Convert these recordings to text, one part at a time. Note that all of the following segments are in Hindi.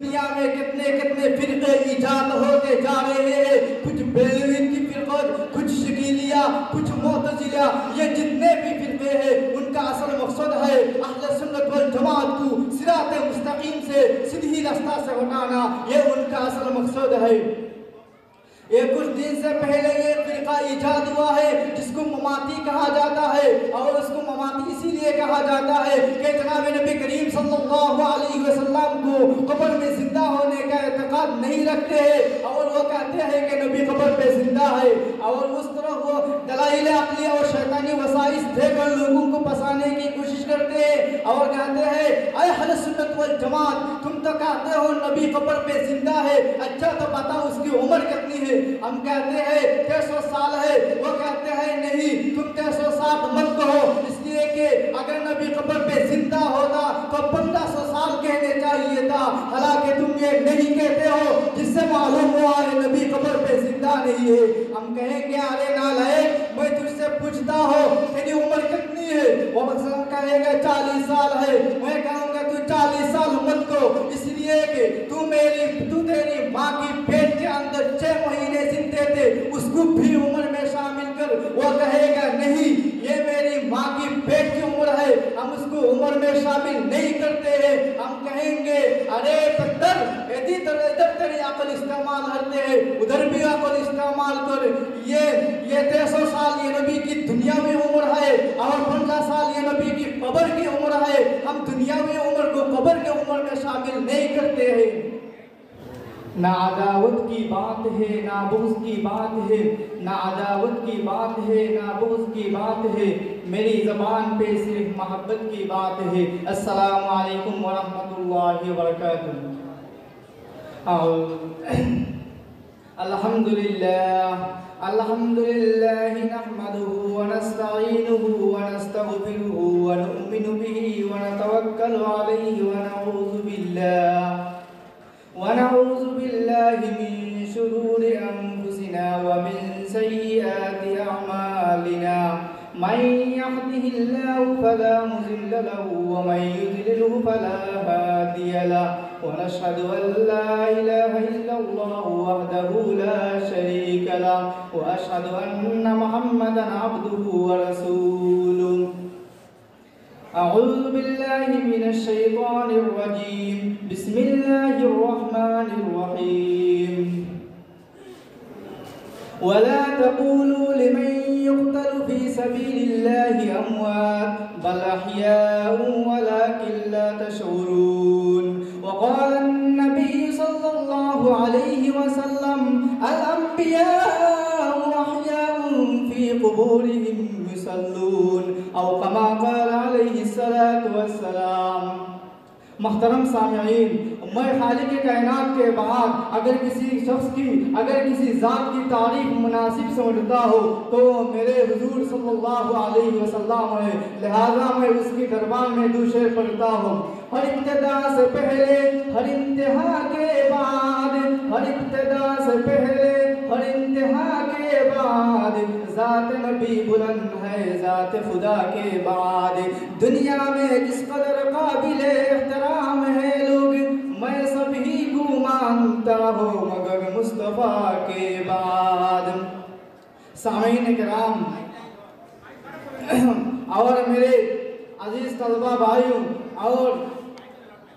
दुनिया में कितने कितने फिरके इजाद होते जा रहे हैं। कुछ बेलवीन की फिरकत, कुछ शकीलिया, कुछ मोतजिला, ये जितने भी फिरके हैं उनका असल मकसद है अहले सुन्नत वल जमात को सिरात मुस्तकीम से, सीधी रास्ता से हटाना। ये उनका असल मकसद है। ये कुछ दिन से पहले ये फिरका इजाद हुआ है जिसको ममाती कहा जाता है, और उसको ममाती इसीलिए कहा जाता है कि जनाब नबी करीम सल्लल्लाहु अलैहि वसल्लम को कब्र में जिंदा होने का एतकाद नहीं रखते हैं, और वो कहते हैं कि नबी कब्र पे जिंदा है, और उस तरह वो दलाइल अक़लिया और शैतानी वसाइस देकर लोगों को फंसाने की कोशिश करते हैं, और कहते हैं ऐ अहले सुन्नत वल जमात, तुम तो कहते हो नबी कब्र पे जिंदा है, अच्छा तो बताओ उसकी उम्र कितनी है। हम कहते हैं 150 साल है, वो कहते हैं नहीं तुम 160 मत कहो, इसलिए कि अगर नबी कब्र पे जिंदा होता तो 1500 साल कहने चाहिए था, हालांकि तुम ये नहीं कहते हो, जिससे मालूम हुआ है नबी कब्र पे जिंदा नहीं है। हम कहेंगे अरे नालायक, मैं तुझसे पूछता हूँ तेरी उम्र कितनी है, वो मसलन कहेगा 40 साल है, मैं कहूँगा तू 40 साल मत कहो, इसलिए कि तू तेरी माँ की पेट के अंदर 6 महीने जिंदे थे, उसको भी उम्र में शामिल कर। वो कहेगा नहीं ये मेरी माँ की पेट की उम्र है, हम उसको उम्र में शामिल नहीं करते हैं। हम कहेंगे अरे पत्थर इधर तेरी अकल इस्तेमाल करते हैं, उधर भी अकल इस्तेमाल कर। ये 300 साल ये नबी की दुनियावी उम्र है, और 15 साल ये नबी की कब्र की उम्र है। हम दुनियावी उम्र को कब्र की उम्र में शामिल नहीं करते हैं। ना अदावत की बात है ना बुग़्ज़ की बात है, ना अदावत की बात है ना बुग़्ज़ की बात है, मेरी ज़बान पे सिर्फ मोहब्बत की बात है। अस्सलामु अलैकुम व रहमतुल्लाहि व बरकातुहू। अल्हम्दुलिल्लाह नहमदुहु व नस्तईनुहु व नस्तगफिरुहु व नु'मिनु बिही व नतवक्कलु अलैहि व नऊज़ु बिल्लाहि मिन शुरूरि अनफुसिना व मिन सय्यिआति अअमालिना। मन यहदिहिल्लाहु फला मुज़िल्ल लहु व मन युज़लिल्हु फला हादिय लहु। व नशहदु अन ला इलाहा इल्लल्लाहु वहदहु ला शरीका लहु व अशहदु अन्न मुहम्मदन अब्दुहु व रसूलुहु। अऊज़ु बिल्लाहि मिनश शैतानिर रजीम। बिस्मिल्लाहिर रहमानिर रहीम। वला तक़ूलू लिमन युक़तलु फ़ी सबीलिल्लाहि अमवात बल अहयाउन वलाकिन ला तशऊरून। वक़ाल अन्नबी सल्लल्लाहु अलैहि वसल्लम अल अंबियाउ अहयाउन फ़ी क़ुबूरिहिम युसल्लून औ कमा क़ाल अलैहि सलातु वस्सलाम। मुहतरम सामिईन, मैं खालिक़ कायनात के बाद अगर किसी ज़ात की तारीफ मुनासिब समझता हो तो मेरे हुजूर सल्लल्लाहु अलैहि वसल्लम है, लिहाजा मैं उसकी दरबार में दो शेर पढ़ता हूँ। हर इब्तिदा से पहले हर इंतहा के बाद, हर इब्तिदा से पहले हर इंतहा के बाद, ज़ात नबी बुलंद है ज़ात खुदा के बाद। दुनिया में किस कदर काबिल एहतराम है लोग, मैं सभी को मानता हूँ मगर मुस्तफ़ा के बाद। सामीन किराम और मेरे अजीज तलबा भाइयों और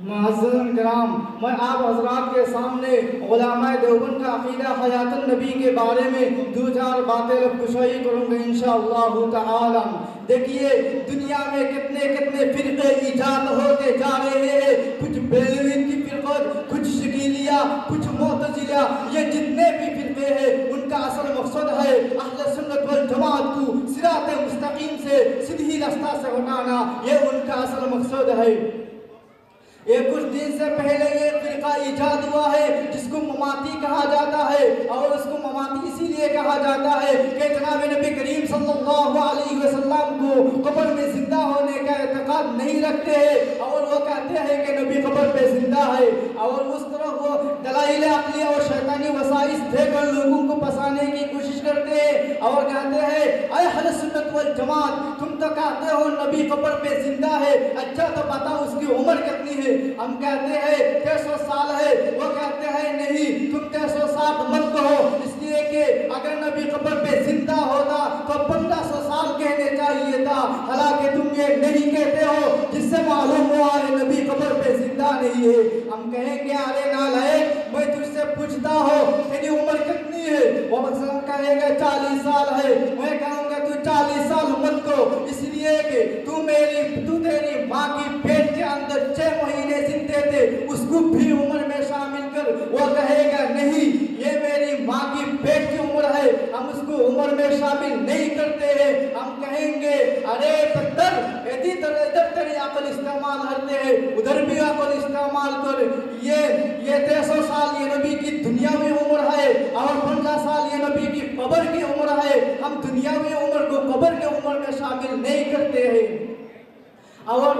मुअज़्ज़िज़ीन किराम, मैं आप हज़रात के सामने उलमाए देवबंद का अक़ीदा हयातुन नबी के बारे में 2-4 बातें लफ़्ज़ुशाई करूँगा इंशाअल्लाह ताला। देखिए दुनिया में कितने कितने फिरके इजाद होते जा रहे हैं। कुछ बेलवीन की फिरकत, कुछ शकीलिया, कुछ मोतजिला, ये जितने भी फिरके हैं उनका असल मकसद है अहले सुन्नत वल जमात को सिरात मुस्तकीम से, सीधी रास्ता से हटाना। ये उनका असल मकसद है। ये कुछ दिन से पहले ये फिरका इजाद हुआ है जिसको ममाती कहा जाता है, और उसको ममाती इसीलिए कहा जाता है कि जनाब नबी करीम सल्लल्लाहु अलैहि वसल्लम को कब्र में जिंदा होने का एतकाद नहीं रखते हैं, और वो कहते हैं कि नबी कब्र पे जिंदा है, और उस तरह वो दलाइल अक़लिया और शैतानी वसाइस देकर लोगों को फंसाने की कोशिश करते हैं, और कहते हैं ऐ अहले सुन्नत वल जमात, तुम तो कहते हो नबी कब्र पे जिंदा है, अच्छा तो बताओ उसकी उम्र कितनी है। हम कहते हैं 150 साल है, तुम 360 मत कहो, इसलिए कि अगर नबी कब्र पे जिंदा होता तो 1500 साल कहने चाहिए था। हालांकि तुम ये नहीं कहते हो, जिससे मालूम हुआ है नबी कब्र पे जिंदा नहीं है। हम कहेंगे अरे नालायक, मैं तुझसे पूछता हूँ तेरी उम्र कितनी है? वो मसलन कहेगा 40 साल है। मैं कहूँगा तू 40 साल मत को, इसलिए कि तू तेरी माँ की पेट के अंदर 6 महीने जिंदे थे, उसको भी उम्र में शामिल कर। वो कहेगा नहीं, ये मेरी माँ की पेट की उम्र है, हम उसको उम्र में शामिल नहीं करते हैं। हम कहेंगे अरे पत्थर, इधर तेरी अकल इस्तेमाल करते हैं, उधर भी अकल इस्तेमाल कर। ये 300 साल ये नबी की दुनियावी उम्र है और 50 साल ये नबी की कब्र की उम्र है। हम दुनियावी उम्र को कब्र की उम्र में शामिल नहीं करते हैं। और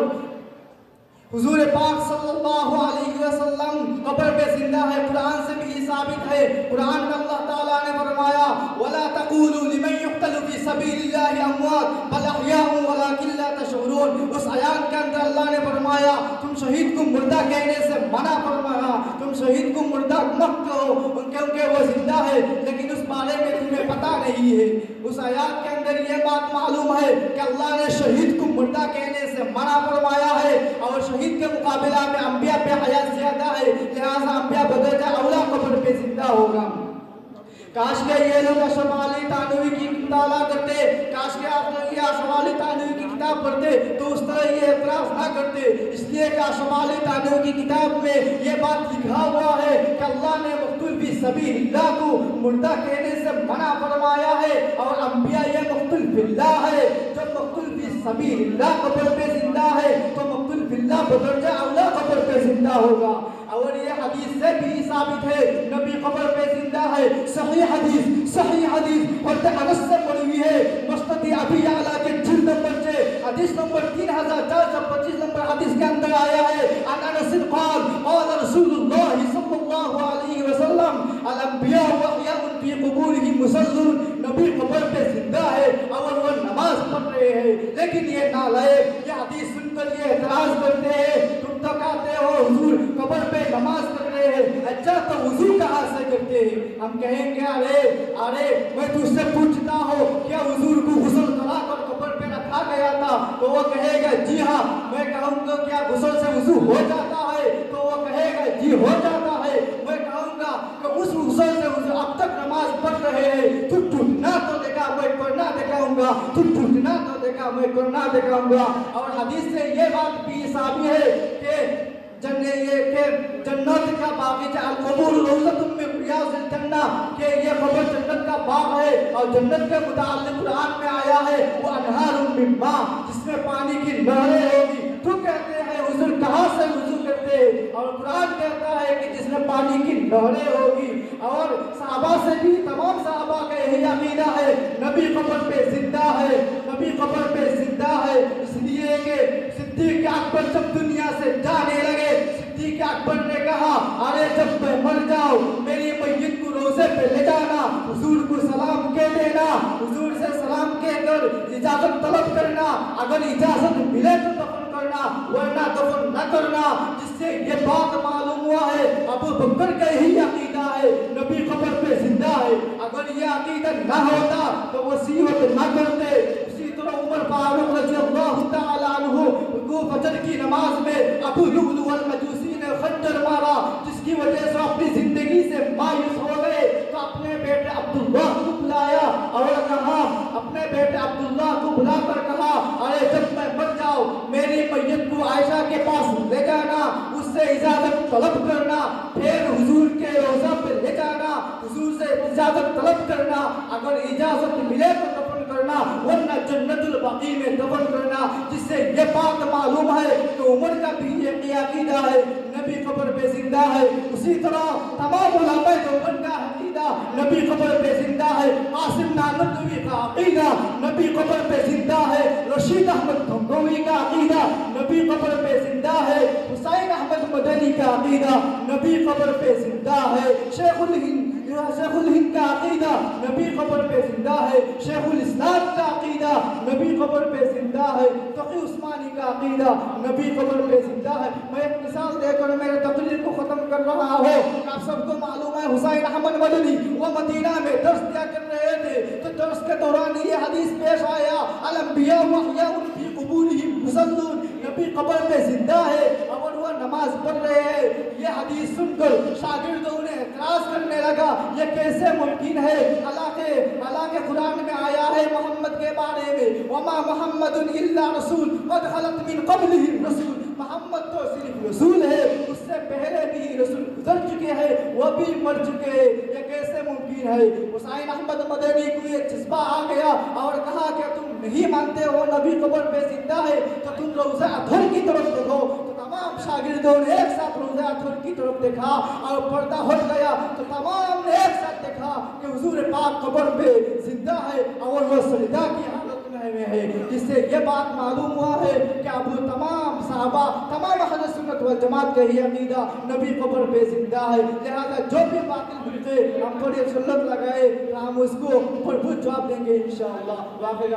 हुजूर पाक सल्लल्लाहु अलैहि वसल्लम कब्र पे जिंदा है, कुरान से भी साबित है। कुरान में अल्लाह ताला ने फरमाया वला तक़ूलू लिमन युक़तलु फी सबीलिल्लाहि अमवात बल अहयाउ वलाकिन ला तशऊरून। उस आयत के अंदर अल्लाह ने फरमाया तुम शहीद को मुर्दा कहने से मना फरमाया, तुम शहीद को मुर्दा मत कहो, क्योंकि वो जिंदा है, लेकिन उस बारे में तुम्हें पता नहीं है। उस आयत के अंदर ये बात मालूम है कि अल्लाह ने शहीद को मुर्दा कहने से मना फरमाया है और शहीद के मुकाबला में अंबिया पे हयात ज्यादा है, लिहाजा अंबिया बदरजा औला कब्र पे जिंदा होगा। काश के ये लोग अशमाली तानवी की मुताला करते, काश के आप लोग ये अशमाली तानवी की किताब पढ़ते तो उस तरह ये एतराज ना करते। इसलिए कि अशमाली तानवी की किताब में ये बात लिखा हुआ है कि अल्लाह ने मक़तूल फी सबीलिल्लाह को मुर्दा कहने से मना फरमाया है और अंबिया ये मक़तूल फिल्लाह है। जब मक़तूल फी सबीलिल्लाह कब्र पे जिंदा है तो मक़तूल फिल्लाह बदरजा औला कब्र पे जिंदा होगा। और ये हदीस से भी साबित है नबी कब्र पे जिंदा है। सही हदीस और अनस से पड़ी हुई है, मुस्नद अबी आला के जिल्द नंबर 6 हदीस नंबर 3425 नंबर हदीस के अंदर आया है अनस क़ाल क़ाल रसूलुल्लाह सल्लल्लाहु अलैहि वसल्लम अल अंबिया व अहयाउन फी क़ुबूरिहिम मुसल्लून। नबी कब्र पे जिंदा है और वो नमाज पढ़ रहे हैं। लेकिन ये नालायक ये हदीस सुनकर ये एतराज करते हैं, तुम तो कहते हो हुजूर कब्र पे नमाज पढ़ रहे हैं, अच्छा तो वुजू कहाँ से करते हैं? हम कहेंगे अरे मैं तुझसे पूछता हूँ क्या हुजूर को गुस्ल कराकर कब्र पे रखा गया था? तो वो कहेगा जी हाँ। मैं कहूँगा क्या गुस्ल से वुजू हो जाता है? तो वो कहेगा जी हो जाता है। मैं कहूँगा कि उस गुस्ल से वुजू अब तक नमाज पढ़ रहे हैं, तू टूटना तो देखा मैं करना दिखाऊंगा, तू टूटना तो देखा मैं करना दिखाऊंगा। और हदीस से ये बात भी साबित है कि जन्नत का बागीचा अल-क़बूर रौज़तुम मिन रियाज़िल जन्नह, कि ये कब्र जन्नत का बाग है और जन्नत के मुताल्लिक़ कुरान में आया है वो अनहारुम मिन मा, जिसमें पानी की नहरें होगी। तो कहते हैं हुजूर कहाँ से वुजू करते हैं? और कुरान कहता है कि जिसमें पानी की नहरें होगी। और सहाबा से भी तमाम सहाबा का यही अक़ीदा है नबी कब्र पे जिंदा है, नबी कब्र पे जिंदा है। इसलिए कि सिद्दीक़ अकबर जब दुनिया से जाने लगे, सिद्दीक़ अकबर ने कहा अरे जब मैं मर जाऊं मेरी मैयत को रोज़े पे ले जाना, हुजूर को सलाम कह देना, हुजूर से सलाम कहकर इजाजत तलब करना, अगर इजाजत मिले तो दफन करना वरना दफन न करना। जिससे ये बात मालूम हुआ है अबू बकर का यही अक़ीदा है नबी कब्र पे जिंदा है। अगर ये अक़ीदा न होता तो वसीयत न करते। उसी तरह उमर फारूक रज़ियल्लाहु तआला अन्हु को फजर की नमाज में अबू लुअलुअ अल मजूसी ने खंजर मारा, जिसकी वजह से अपनी जिंदगी से मायूस हो गए। तो अपने बेटे अब्दुल्लाह को बुलाया और कहा, अपने बेटे अब्दुल्लाह को बुलाकर कहा अरे जब मैं मर जाऊं मेरी मैयत को आयशा के पास ले जाना, उससे इजाजत तलब करना, फिर हुजूर के रोज़ा पे ले जाना, हुजूर से इजाजत तलब करना, अगर इजाजत मिले तो दफन करना वरना जन्नतुल बकी में दफन करना। जिससे ये बात मालूम है कि उमर का भी ये अक़ीदा है नबी कब्र पे जिंदा है। उसी तरह तमाम उलमा देवबंद का अक़ीदा नबी कब्र पे जिंदा है। आसिम नानवी का अक़ीदा नबी कब्र पे जिंदा है। रशीद अहमद गंगोवी का अक़ीदा नबी कब्र पे जिंदा है। हुसैन अहमद मदनी का अक़ीदा नबी कब्र पे जिंदा है। शेखुल हिंद का अक़ीदा नबी कब्र पे जिंदा है। शेखुल इस्लाम का अक़ीदा नबी कब्र पे जिंदा है। तक़ी उस्मानी का अक़ीदा नबी कब्र पे जिंदा है। मैं एक मिसाल देकर मेरे तकरीर को ख़त्म कर रहा हूँ। आप सबको मालूम है हुसैन अहमद मदनी वो मदीना में दर्स दिया कर रहे थे, तो दर्स के दौरान ये हदीस पेश आया, अलंबिया व अहयाउन फी कुबूरिहिम युसल्लून, नबी कब्र पे जिंदा है और वो नमाज पढ़ रहे हैं। ये हदीस सुनकर शागिर्दों ने एतराज करने लगा, ये कैसे मुमकिन है? हालांकि कुरान में आया है मोहम्मद के बारे में, वमा मुहम्मदुन इल्ला रसूल कद खलत मिन क़ब्लिहि रसूल, मोहम्मद तो सिर्फ रसूल है, उससे पहले भी रसूल गुजर चुके हैं, वो भी मर चुके हैं। ये कैसे मुमकिन है? हुसैन अहमद मदनी को ये जज्बा आ गया और कहा कि तुम नहीं मानते हो नबी कब्र पे जिंदा है, तो तुम रोज़ा अथर की तरफ देखो। तो तमाम शागिर्दों ने एक साथ रोज़ा अथर की तरफ देखा और पर्दा हट गया, तो तमाम ने एक साथ देखा कि हुजूर पाक कब्र पे जिंदा है और वो सजदा की हालत में है, जिससे ये बात मालूम हुआ है कि अब तमाम सहाबा, तमाम अहले सुन्नत वल जमात का ये अकीदा नबी कब्र पे जिंदा है। लिहाजा जो भी बातिल फिरके हम थोड़ी सुन्नत लगाए तो हम उसको भरपूर जवाब देंगे इंशाअल्लाह। वाक़ई